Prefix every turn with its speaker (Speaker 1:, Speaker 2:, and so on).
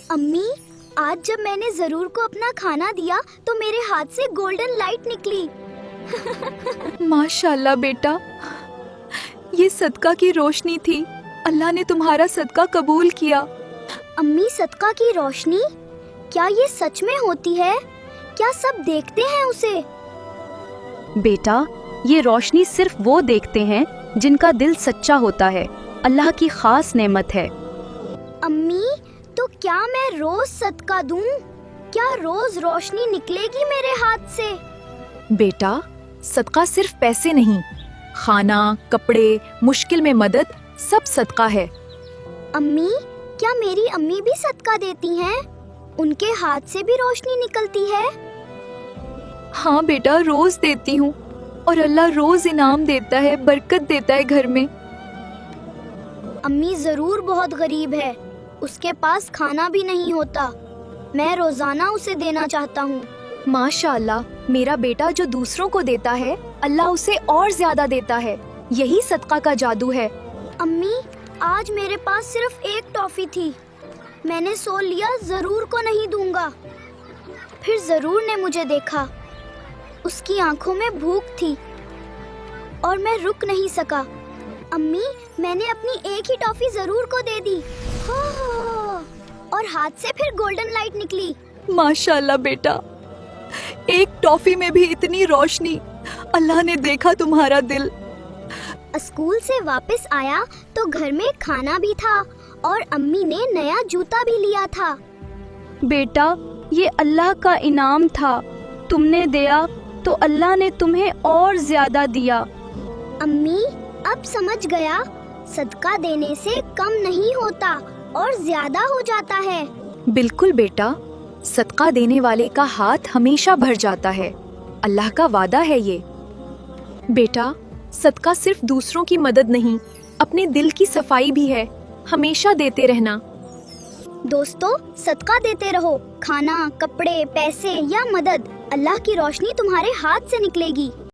Speaker 1: अम्मी, आज जब मैंने जरूर को अपना खाना दिया तो मेरे हाथ से गोल्डन लाइट निकली।
Speaker 2: माशाल्लाह बेटा, ये सदका की रोशनी थी। अल्लाह ने तुम्हारा सदका कबूल किया।
Speaker 1: अम्मी, सदका की रोशनी, क्या ये सच में होती है? क्या सब देखते हैं उसे?
Speaker 3: बेटा, ये रोशनी सिर्फ वो देखते हैं जिनका दिल सच्चा होता है। अल्लाह की खास नेमत है।
Speaker 1: अम्मी, तो क्या मैं रोज सदका दूं? क्या रोज रोशनी निकलेगी मेरे हाथ से?
Speaker 2: बेटा, सदका सिर्फ पैसे नहीं, खाना, कपड़े, मुश्किल में मदद, सब सदका है।
Speaker 1: अम्मी, क्या मेरी अम्मी भी सदका देती हैं? उनके हाथ से भी रोशनी निकलती है?
Speaker 2: हाँ बेटा, रोज देती हूँ और अल्लाह रोज इनाम देता है, बरकत देता है घर में।
Speaker 1: अम्मी जरूर बहुत गरीब है, उसके पास खाना भी नहीं होता। मैं रोजाना उसे देना चाहता हूँ।
Speaker 2: माशाल्लाह, मेरा बेटा जो दूसरों को देता है, अल्लाह उसे और ज्यादा देता है। यही सदका का जादू है।
Speaker 1: अम्मी, आज मेरे पास सिर्फ एक टॉफी थी। मैंने सोच लिया जरूर को नहीं दूंगा। फिर जरूर ने मुझे देखा। उसकी आंखों में भूख थी और मैं रुक नहीं सका। अम्मी, मैंने अपनी एक ही टॉफी जरूर को दे दी। और हाथ से फिर गोल्डन लाइट निकली।
Speaker 2: माशाल्लाह बेटा, एक टॉफी में भी इतनी रोशनी। अल्लाह ने देखा तुम्हारा दिल।
Speaker 1: स्कूल से वापस आया तो घर में खाना भी था और अम्मी ने नया जूता भी लिया था।
Speaker 3: बेटा, ये अल्लाह का इनाम था। तुमने दिया तो अल्लाह ने तुम्हें और ज्यादा दिया।
Speaker 1: अम्मी, अब समझ गया, सदका देने से कम नहीं होता और ज्यादा हो जाता है।
Speaker 2: बिल्कुल बेटा, सदका देने वाले का हाथ हमेशा भर जाता है। अल्लाह का वादा है ये। बेटा, सदका सिर्फ दूसरों की मदद नहीं, अपने दिल की सफाई भी है। हमेशा देते रहना।
Speaker 1: दोस्तों, सदका देते रहो। खाना, कपड़े, पैसे या मदद, अल्लाह की रोशनी तुम्हारे हाथ से निकलेगी।